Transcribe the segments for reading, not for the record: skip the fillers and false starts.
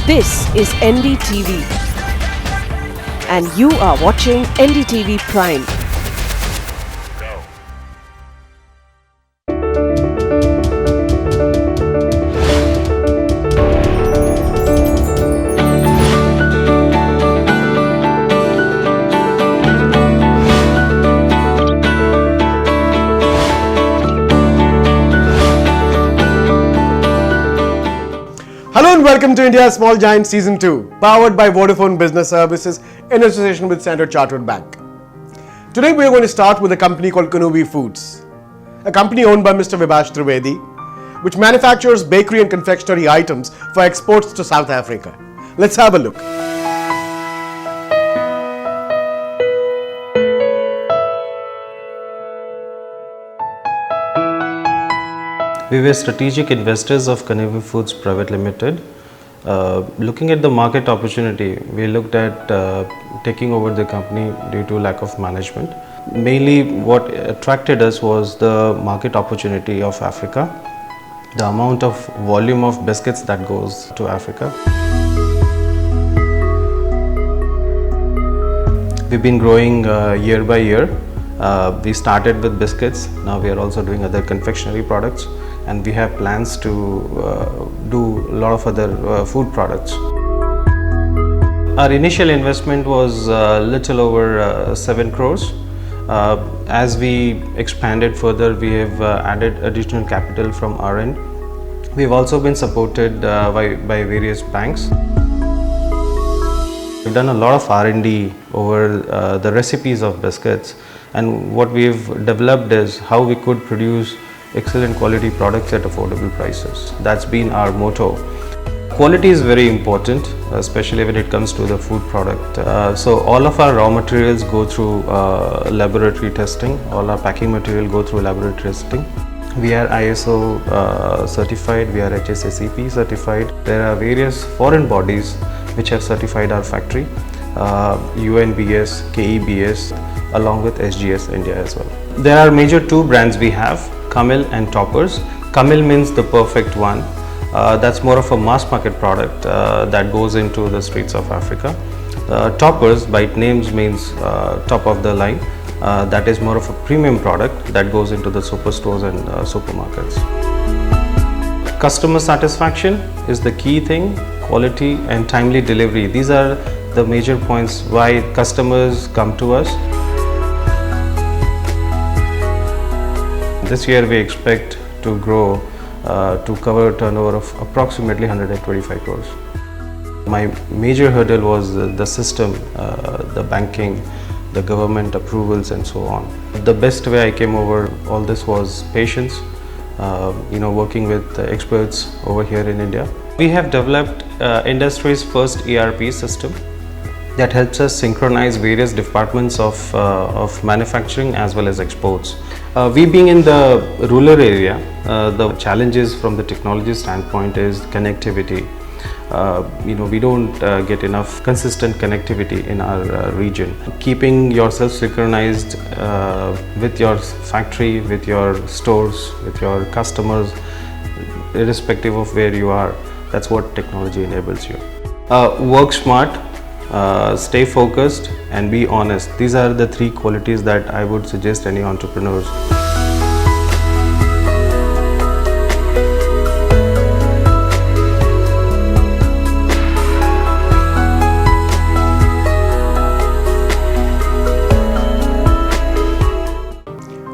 This is NDTV and you are watching NDTV Prime. Hello and welcome to India's Small Giant Season 2, powered by Vodafone Business Services in association with Standard Chartered Bank. Today we are going to start with a company called Kanubi Foods, a company owned by Mr. Vibhash Trivedi, which manufactures bakery and confectionery items for exports to South Africa. Let's have a look. We were strategic investors of Kanubi Foods Private Limited. Looking at the market opportunity, we looked at taking over the company due to lack of management. Mainly what attracted us was the market opportunity of Africa, the amount of volume of biscuits that goes to Africa. We've been growing year by year. We started with biscuits, now we are also doing other confectionery products, and we have plans to do a lot of other food products. Our initial investment was a little over 7 crores. As we expanded further, we have added additional capital from our end. We've also been supported by various banks. We've done a lot of R&D over the recipes of biscuits, and what we've developed is how we could produce excellent quality products at affordable prices. That's been our motto. Quality is very important, especially when it comes to the food product. So all of our raw materials go through laboratory testing. All our packing material go through laboratory testing. We are ISO certified, we are HACCP certified. There are various foreign bodies which have certified our factory, UNBS, KEBS, along with SGS India as well. There are major 2 brands we have, Camil and Toppers. Camil means the perfect one. That's more of a mass market product that goes into the streets of Africa. Toppers by names means top of the line. That is more of a premium product that goes into the superstores and supermarkets. Customer satisfaction is the key thing. Quality and timely delivery. These are the major points why customers come to us. This year we expect to grow to cover a turnover of approximately 125 crores. My major hurdle was the system, the banking, the government approvals and so on. The best way I came over all this was patience, working with experts over here in India. We have developed industry's first ERP system that helps us synchronize various departments of manufacturing as well as exports. We being in the rural area, the challenges from the technology standpoint is connectivity. We don't get enough consistent connectivity in our region. Keeping yourself synchronized with your factory, with your stores, with your customers, irrespective of where you are, that's what technology enables you. Work smart, stay focused and be honest. These are the 3 qualities that I would suggest any entrepreneurs.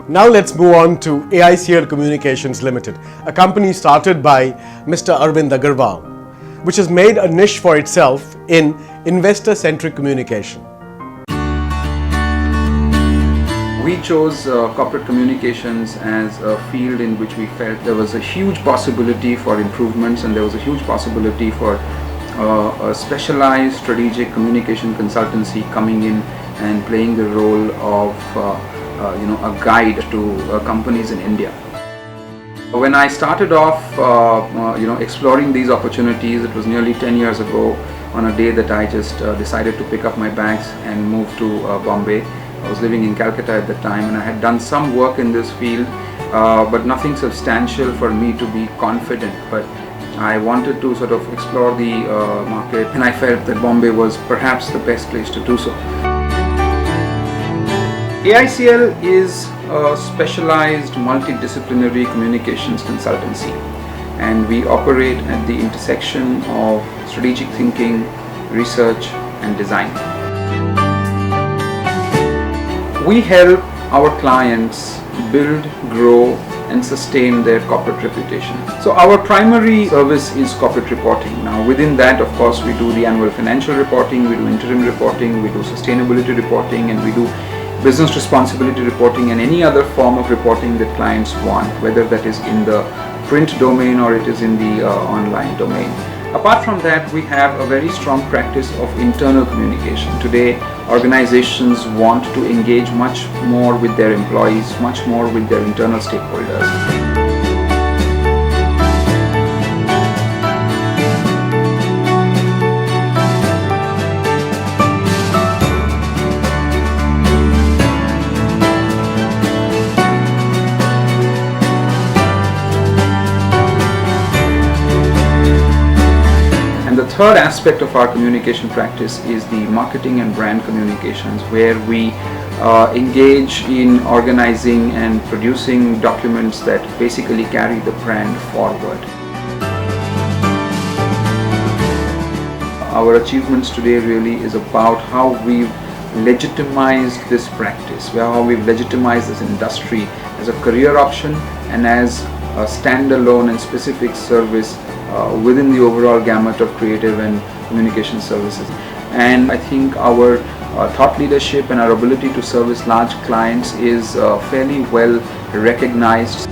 Now let's move on to ACIL Communications Limited, a company started by Mr. Arvind Agarwal, which has made a niche for itself in investor-centric communication. We chose corporate communications as a field in which we felt there was a huge possibility for improvements, and there was a huge possibility for a specialized strategic communication consultancy coming in and playing the role of a guide to companies in India. When I started off exploring these opportunities, it was nearly 10 years ago on a day that I just decided to pick up my bags and move to Bombay. I was living in Calcutta at the time, and I had done some work in this field, but nothing substantial for me to be confident. But I wanted to sort of explore the market, and I felt that Bombay was perhaps the best place to do so. AICL is a specialized multidisciplinary communications consultancy, and we operate at the intersection of strategic thinking, research and design. We help our clients build, grow and sustain their corporate reputation. So our primary service is corporate reporting. Now within that, of course, we do the annual financial reporting, we do interim reporting, we do sustainability reporting, and we do business responsibility reporting and any other form of reporting that clients want, whether that is in the print domain or it is in the online domain. Apart from that, we have a very strong practice of internal communication. Today, organizations want to engage much more with their employees, much more with their internal stakeholders. The third aspect of our communication practice is the marketing and brand communications, where we engage in organizing and producing documents that basically carry the brand forward. Our achievements today really is about how we've legitimized this practice, how we've legitimized this industry as a career option and as a standalone and specific service within the overall gamut of creative and communication services. And I think our thought leadership and our ability to service large clients is fairly well recognized.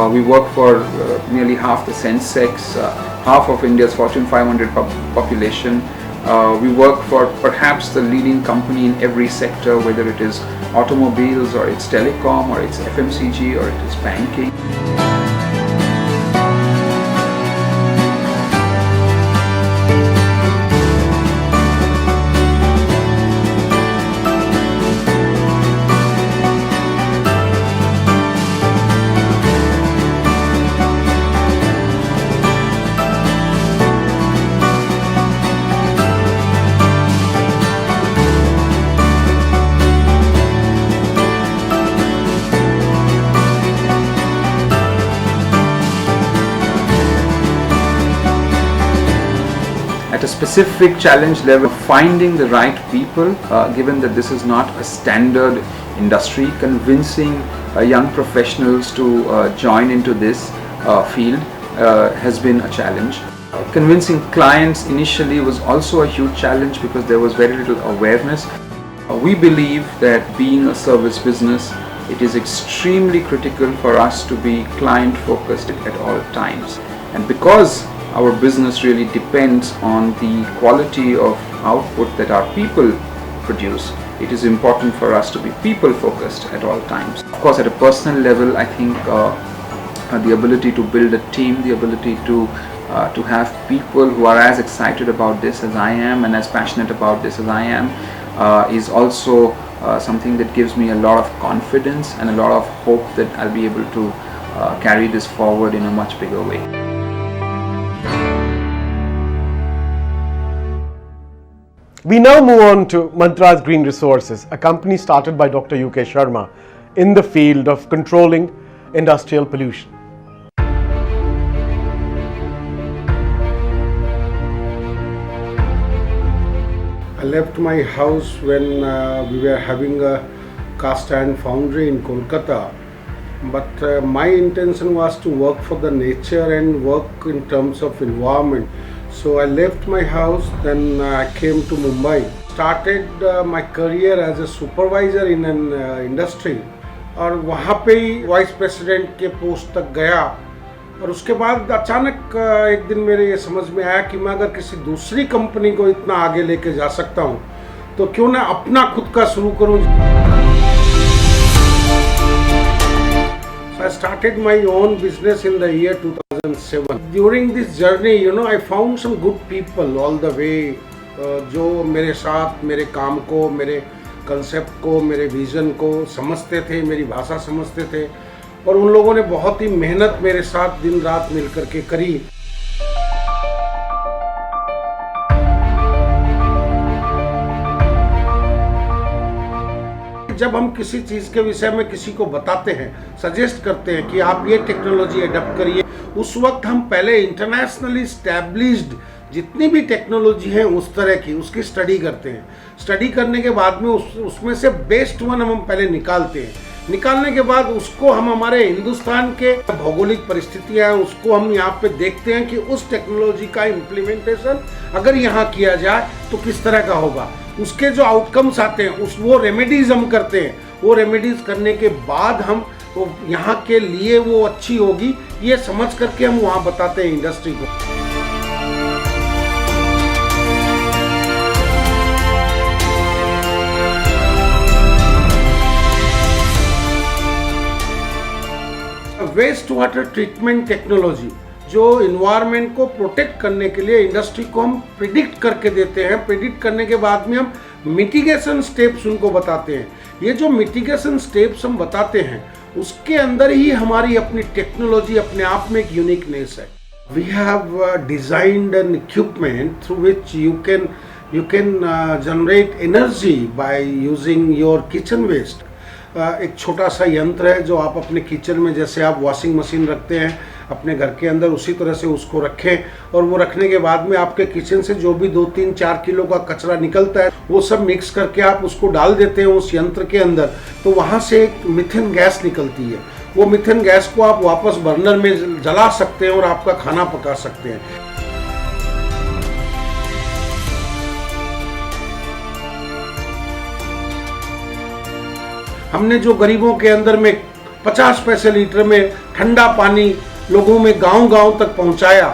We work for nearly half the Sensex, half of India's Fortune 500 population. We work for perhaps the leading company in every sector, whether it is automobiles or it's telecom or it's FMCG or it is banking. At a specific challenge level, finding the right people, given that this is not a standard industry, convincing young professionals to join into this field has been a challenge. Convincing clients initially was also a huge challenge because there was very little awareness. We believe that being a service business, it is extremely critical for us to be client focused at all times. And because our business really depends on the quality of output that our people produce, it is important for us to be people focused at all times. Of course, at a personal level, I think the ability to build a team, the ability to have people who are as excited about this as I am and as passionate about this as I am is also something that gives me a lot of confidence and a lot of hope that I'll be able to carry this forward in a much bigger way. We now move on to Mantras Green Resources, a company started by Dr. UK Sharma in the field of controlling industrial pollution. I left my house when we were having a cast iron foundry in Kolkata. But my intention was to work for the nature and work in terms of environment. So I left my house, then I came to Mumbai. Started my career as a supervisor in an industry. और वहाँ पे ही vice president के post तक गया. और उसके बाद अचानक एक दिन मेरे ये समझ में आया कि मैं अगर किसी दूसरी कंपनी को इतना आगे लेके जा सकता हूँ तो क्यों ना अपना खुद का शुरू करूँ. So I started my own business in the year 2007. During this journey, I found some good people all the way, जो मेरे साथ मेरे काम को, मेरे कंसेप्ट को, मेरे विजन को समझते थे, मेरी भाषा समझते थे. और उन लोगों ने बहुत ही मेहनत मेरे साथ दिन रात मिल करके करी. जब हम किसी चीज़ के विषय में किसी को बताते हैं, सजेस्ट करते हैं कि आप ये टेक्नोलॉजी अडॉप्ट करिए, उस वक्त हम पहले इंटरनेशनली स्टैब्लिश्ड जितनी भी टेक्नोलॉजी है उस तरह की उसकी स्टडी करते हैं. स्टडी करने के बाद में उसमें से बेस्ट वन हम पहले निकालते हैं. निकालने के बाद उसको हम हमारे हिंदुस्तान के भौगोलिक परिस्थितियाँ हैं उसको हम यहाँ पे देखते हैं कि उस टेक्नोलॉजी का इम्प्लीमेंटेशन अगर यहाँ किया जाए तो किस तरह का होगा. उसके जो आउटकम्स आते हैं वो रेमेडीज़ हम करते हैं. वो रेमेडीज़ करने के बाद हम यहाँ के लिए वो अच्छी होगी ये समझ करके हम वहाँ बताते हैं इंडस्ट्री को. वेस्ट वाटर ट्रीटमेंट टेक्नोलॉजी जो इन्वायरमेंट को प्रोटेक्ट करने के लिए इंडस्ट्री को हम प्रिडिक्ट करके देते हैं. प्रिडिक्ट करने के बाद में हम मिटिगेशन स्टेप्स उनको बताते हैं. ये जो मिटिगेशन स्टेप्स हम बताते हैं उसके अंदर ही हमारी अपनी टेक्नोलॉजी अपने आप में एक यूनिकनेस है. We have designed an equipment through which you can generate energy by using your kitchen waste. एक छोटा सा यंत्र है जो आप अपने किचन में, जैसे आप वॉशिंग मशीन रखते हैं अपने घर के अंदर, उसी तरह से उसको रखें. और वो रखने के बाद में आपके किचन से जो भी 2-3-4 किलो का कचरा निकलता है वो सब मिक्स करके आप उसको डाल देते हैं उस यंत्र के अंदर. तो वहाँ से एक मीथेन गैस निकलती है. वो मीथेन गैस को आप वापस बर्नर में जला सकते हैं और आपका खाना पका सकते हैं. हमने जो गरीबों के अंदर में 50 पैसे लीटर में ठंडा पानी लोगों में गांव-गांव तक पहुंचाया,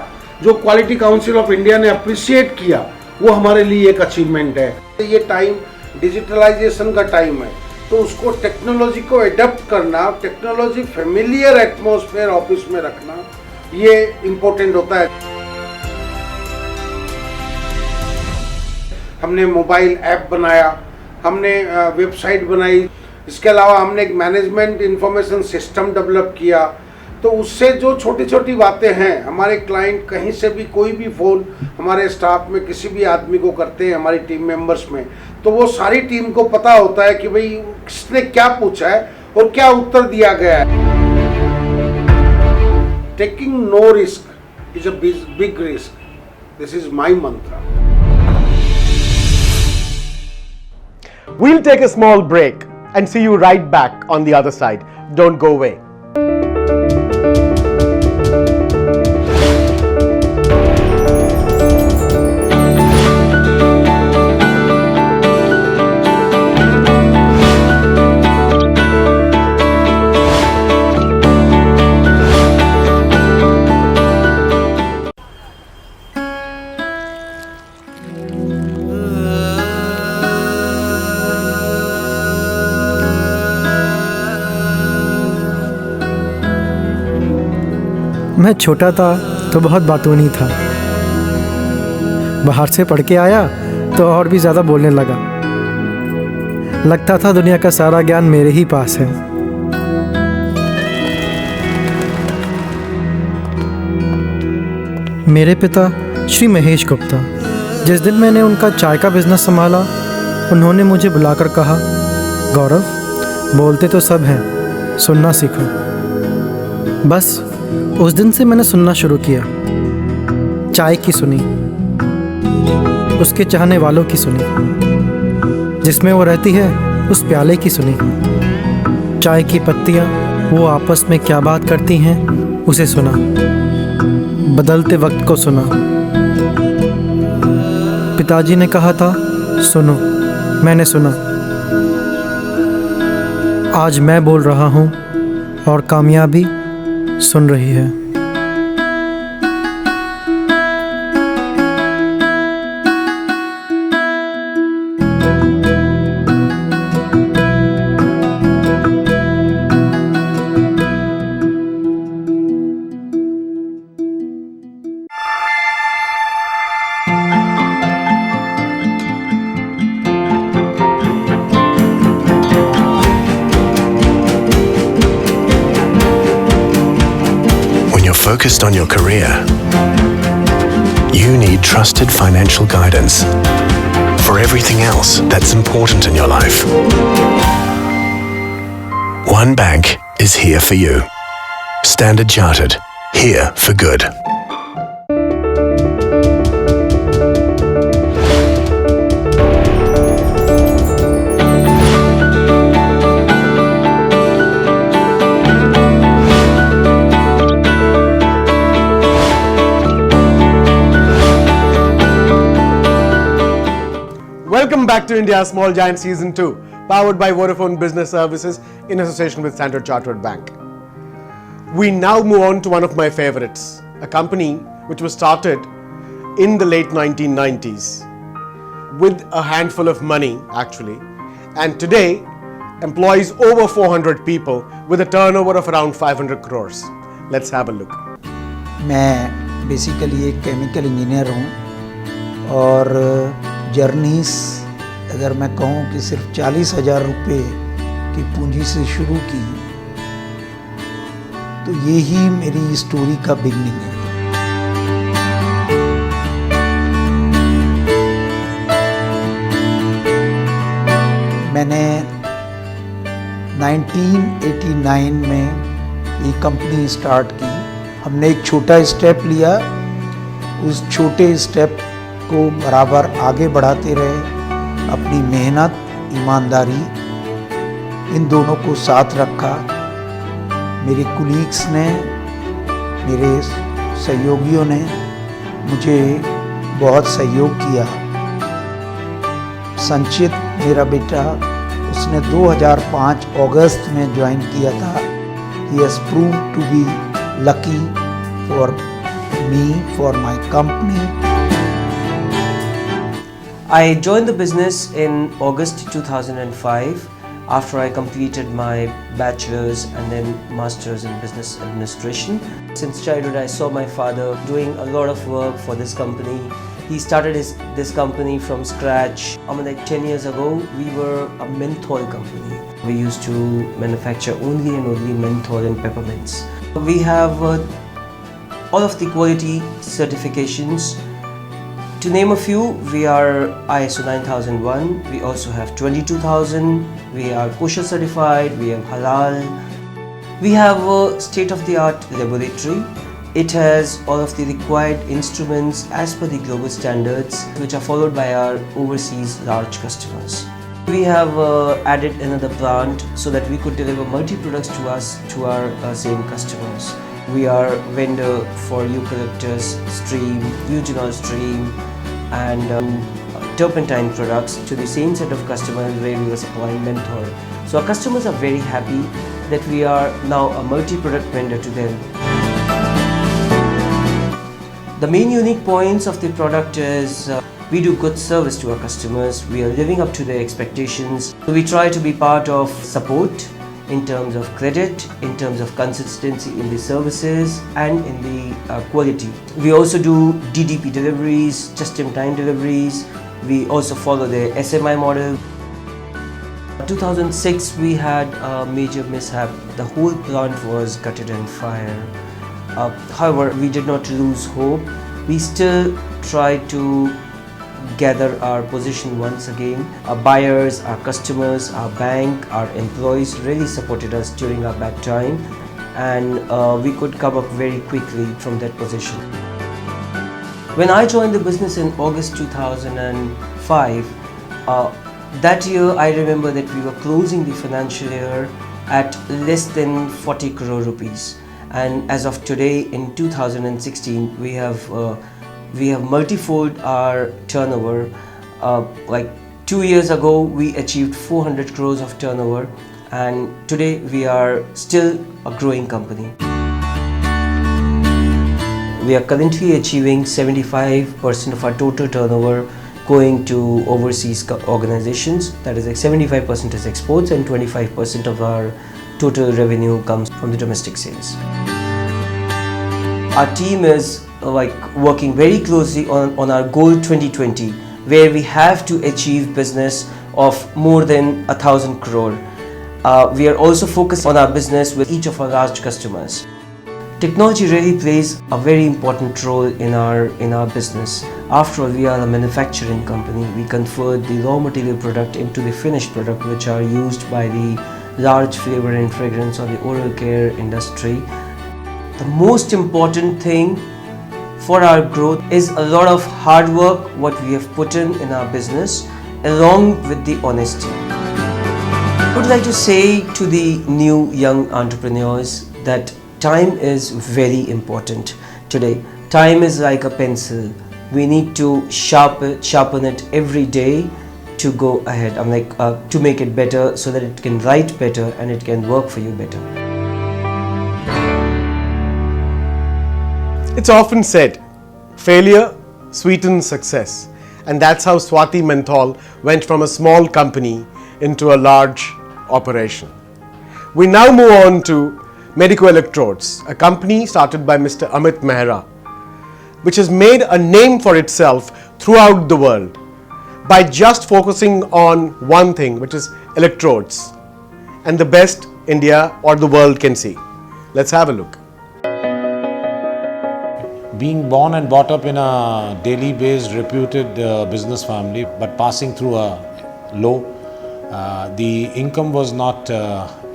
जो क्वालिटी काउंसिल ऑफ इंडिया ने अप्रिशिएट किया, वो हमारे लिए एक अचीवमेंट है. ये टाइम डिजिटलाइजेशन का टाइम है तो उसको टेक्नोलॉजी को एडप्ट करना, टेक्नोलॉजी फेमिलियर एटमॉस्फेयर ऑफिस में रखना, ये इम्पोर्टेंट होता है. हमने मोबाइल ऐप बनाया, हमने वेबसाइट बनाई, इसके अलावा हमने एक मैनेजमेंट इंफॉर्मेशन सिस्टम डेवलप किया. तो उससे जो छोटी छोटी बातें हैं, हमारे क्लाइंट कहीं से भी कोई भी फ़ोन हमारे स्टाफ में किसी भी आदमी को करते हैं, हमारी टीम मेंबर्स में, तो वो सारी टीम को पता होता है कि भाई किसने क्या पूछा है और क्या उत्तर दिया गया है. Taking no risk is a big risk. This is my mantra. We'll take a small break and see you right back on the other side. Don't go away. मैं छोटा था तो बहुत बातूनी था. बाहर से पढ़ के आया तो और भी ज़्यादा बोलने लगा. लगता था दुनिया का सारा ज्ञान मेरे ही पास है. मेरे पिता श्री महेश गुप्ता, जिस दिन मैंने उनका चाय का बिजनेस संभाला, उन्होंने मुझे बुलाकर कहा, गौरव, बोलते तो सब हैं, सुनना सीखो. बस उस दिन से मैंने सुनना शुरू किया. चाय की सुनी. उसके चाहने वालों की सुनी, जिसमें वो रहती है उस प्याले की सुनी, चाय की पत्तियाँ वो आपस में क्या बात करती हैं उसे सुना, बदलते वक्त को सुना। पिताजी ने कहा था सुनो, मैंने सुना। आज मैं बोल रहा हूँ और कामयाबी सुन रही है। Focused on your career, you need trusted financial guidance for everything else that's important in your life. One bank is here for you. Standard Chartered, here for good. Welcome back to India's Small Giant Season 2, powered by Vodafone Business Services in association with Standard Chartered Bank. We now move on to one of my favorites, a company which was started in the late 1990s with a handful of money actually, and today employs over 400 people with a turnover of around 500 crores. Let's have a look. मैं basically एक chemical engineer हूँ और journeys अगर मैं कहूँ कि सिर्फ 40,000 रुपये की पूंजी से शुरू की, तो ये ही मेरी स्टोरी का बिगनिंग है। मैंने 1989 में ये कंपनी स्टार्ट की। हमने एक छोटा स्टेप लिया, उस छोटे स्टेप को बराबर आगे बढ़ाते रहे। अपनी मेहनत, ईमानदारी, इन दोनों को साथ रखा। मेरे कुलीग्स ने, मेरे सहयोगियों ने मुझे बहुत सहयोग किया। संचित मेरा बेटा, उसने 2005 अगस्त में ज्वाइन किया था। He has proved to be lucky for me, for my company. I joined the business in August 2005 after I completed my bachelor's and then master's in business administration. Since childhood I saw my father doing a lot of work for this company. He started this company from scratch. Like 10 years ago, we were a menthol company. We used to manufacture only and only menthol and peppermints. We have all of the quality certifications. To name a few, we are ISO 9001, we also have 22000, we are kosher certified, we have halal. We have a state-of-the-art laboratory. It has all of the required instruments as per the global standards, which are followed by our overseas large customers. We have added another plant so that we could deliver multi-products to our same customers. We are vendor for eucalyptus stream, eugenol stream, and turpentine products to the same set of customers where we were supplying menthol. So our customers are very happy that we are now a multi-product vendor to them. The main unique points of the product is we do good service to our customers. We are living up to their expectations. So we try to be part of support in terms of credit, in terms of consistency in the services and in the quality. We also do DDP deliveries, just-in-time deliveries. We also follow the SMI model. 2006 we had a major mishap. The whole plant was gutted in fire. However, we did not lose hope. We still tried to gather our position once again. Our buyers, our customers, our bank, our employees really supported us during our bad time, and we could come up very quickly from that position. When I joined the business in August 2005, that year I remember that we were closing the financial year at less than 40 crore rupees, and as of today in 2016 we have multifold our turnover. Like 2 years ago we achieved 400 crores of turnover, and today we are still a growing company. We are currently achieving 75% of our total turnover going to overseas organizations. That is like 75% is exports and 25% of our total revenue comes from the domestic sales. Our team is working very closely on our goal 2020, where we have to achieve business of more than 1,000 crore. We are also focused on our business with each of our large customers. Technology really plays a very important role in our business. After all, we are a manufacturing company. We convert the raw material product into the finished product, which are used by the large flavor and fragrance or the oral care industry. The most important thing for our growth is a lot of hard work what we have put in our business, along with the honesty. I would like to say to the new young entrepreneurs that time is very important today. Time is like a pencil. We need to sharpen it every day to go ahead. To make it better so that it can write better and it can work for you better. It's often said, failure sweetens success. And that's how Swati Menthol went from a small company into a large operation. We now move on to Medico Electrodes, a company started by Mr. Amit Mehra, which has made a name for itself throughout the world by just focusing on one thing, which is electrodes, and the best India or the world can see. Let's have a look. Being born and brought up in a Delhi-based reputed business family, but passing through a low, the income was not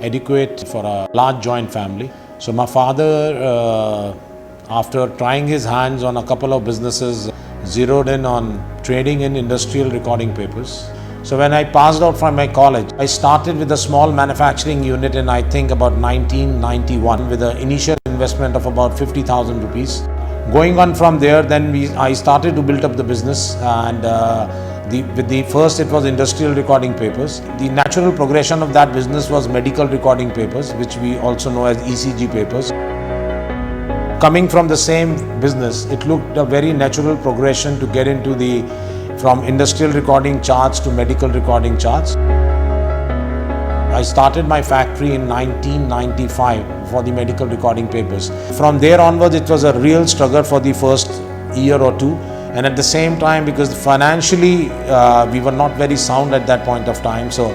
adequate for a large joint family. So my father, after trying his hands on a couple of businesses, zeroed in on trading in industrial recording papers. So when I passed out from my college, I started with a small manufacturing unit in I think about 1991 with an initial investment of about 50,000 rupees. Going on from there, then I started to build up the business, and with the first it was industrial recording papers. The natural progression of that business was medical recording papers, which we also know as ECG papers. Coming from the same business, it looked a very natural progression to get into from industrial recording charts to medical recording charts. I started my factory in 1995 for the medical recording papers. From there onwards, it was a real struggle for the first year or two. And at the same time, because financially we were not very sound at that point of time, so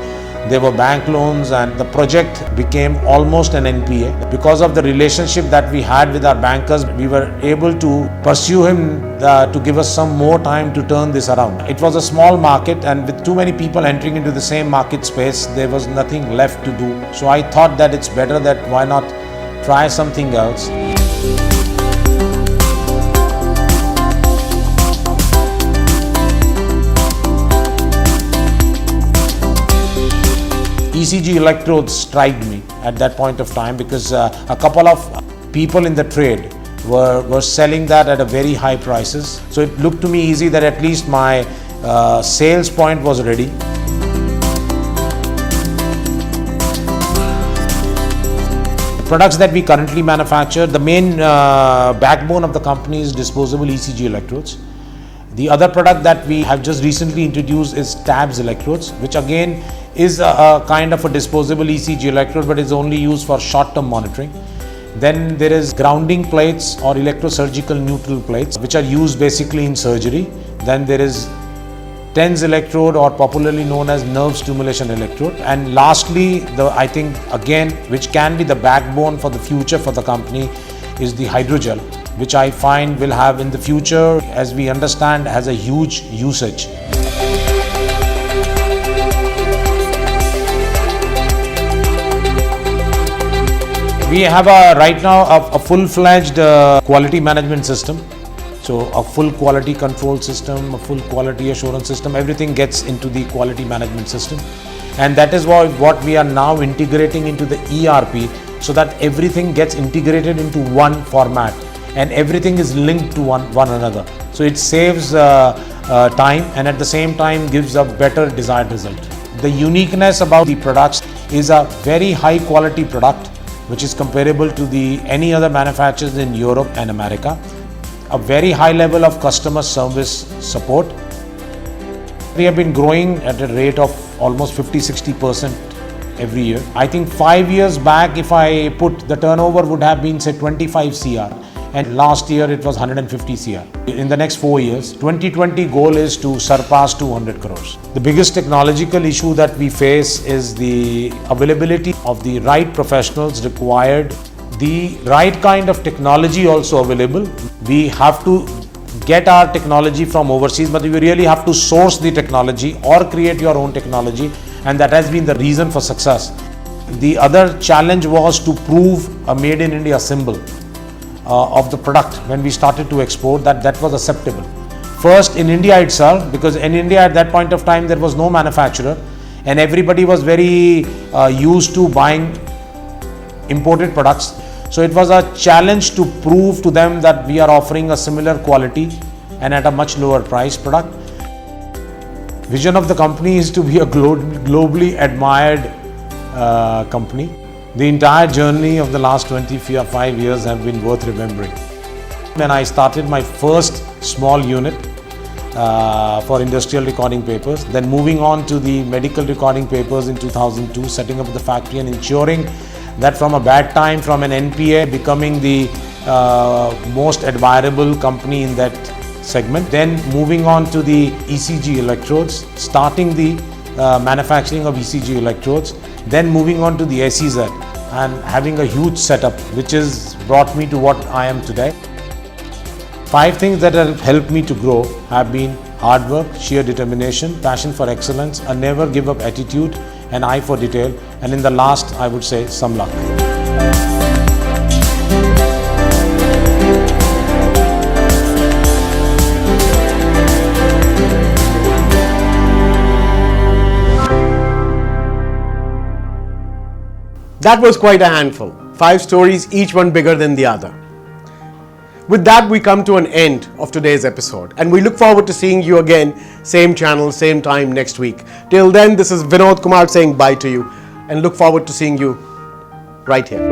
there were bank loans and the project became almost an NPA. Because of the relationship that we had with our bankers, we were able to pursue him to give us some more time to turn this around. It was a small market, and with too many people entering into the same market space, there was nothing left to do. So I thought that it's better that why not try something else. ECG electrodes struck me at that point of time because a couple of people in the trade were selling that at a very high prices. So it looked to me easy that at least my sales point was ready. The products that we currently manufacture, the main backbone of the company is disposable ECG electrodes. The other product that we have just recently introduced is TABS electrodes, which again is a kind of a disposable ECG electrode, but is only used for short-term monitoring. Then there is grounding plates or electrosurgical neutral plates, which are used basically in surgery. Then there is TENS electrode, or popularly known as nerve stimulation electrode. And lastly, I think again, which can be the backbone for the future for the company, is the hydrogel, which I find will have in the future, as we understand, has a huge usage. We have right now a full-fledged quality management system. So a full quality control system, a full quality assurance system, everything gets into the quality management system. And that is what we are now integrating into the ERP, so that everything gets integrated into one format and everything is linked to one another. So it saves time and at the same time gives a better desired result. The uniqueness about the products is a very high quality product which is comparable to any other manufacturers in Europe and America. A very high level of customer service support. We have been growing at a rate of almost 50-60% every year. I think 5 years back, if I put the turnover would have been say 25 CR, and last year it was 150 CR. In the next 4 years, 2020 goal is to surpass 200 crores. The biggest technological issue that we face is the availability of the right professionals required, the right kind of technology also available. We have to get our technology from overseas, but we really have to source the technology or create your own technology, and that has been the reason for success. The other challenge was to prove a made in India symbol of the product when we started to export, that was acceptable. First in India itself, because in India at that point of time there was no manufacturer and everybody was very used to buying imported products. So it was a challenge to prove to them that we are offering a similar quality and at a much lower price product. Vision of the company is to be a globally admired company. The entire journey of the last 25 years have been worth remembering. When I started my first small unit for industrial recording papers, then moving on to the medical recording papers in 2002, setting up the factory and ensuring that from a bad time, from an NPA becoming the most admirable company in that segment. Then moving on to the ECG electrodes, starting the manufacturing of ECG electrodes. Then moving on to the SEZ and having a huge setup which has brought me to what I am today. 5 things that have helped me to grow have been hard work, sheer determination, passion for excellence, a never give up attitude, an eye for detail, and in the last I would say some luck. That was quite a handful. 5 stories, each one bigger than the other. With that, we come to an end of today's episode, and we look forward to seeing you again, same channel, same time next week. Till then, this is Vinod Kumar saying bye to you, and look forward to seeing you right here.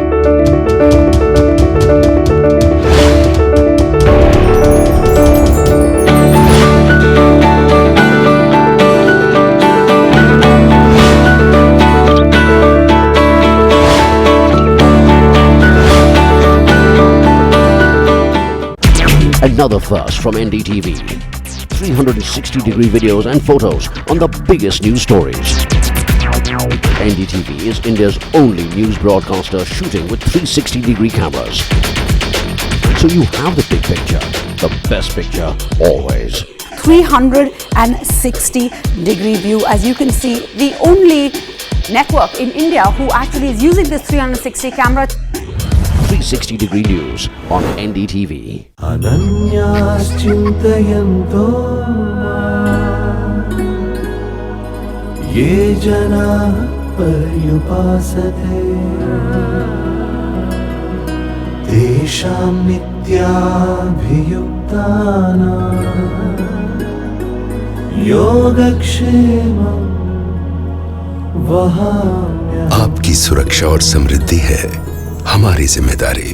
Another first from NDTV. 360-degree videos and photos on the biggest news stories. NDTV is India's only news broadcaster shooting with 360-degree cameras. So you have the big picture, the best picture, always. 360-degree view. As you can see, the only network in India who actually is using this 360 camera. 360-degree news on NDTV. Ananyas-chintayanto ye jana paryupasate tesham nityabhiyuktana yogakshemam vahamya. आपकी सुरक्षा और समृद्धि है हमारी जिम्मेदारी।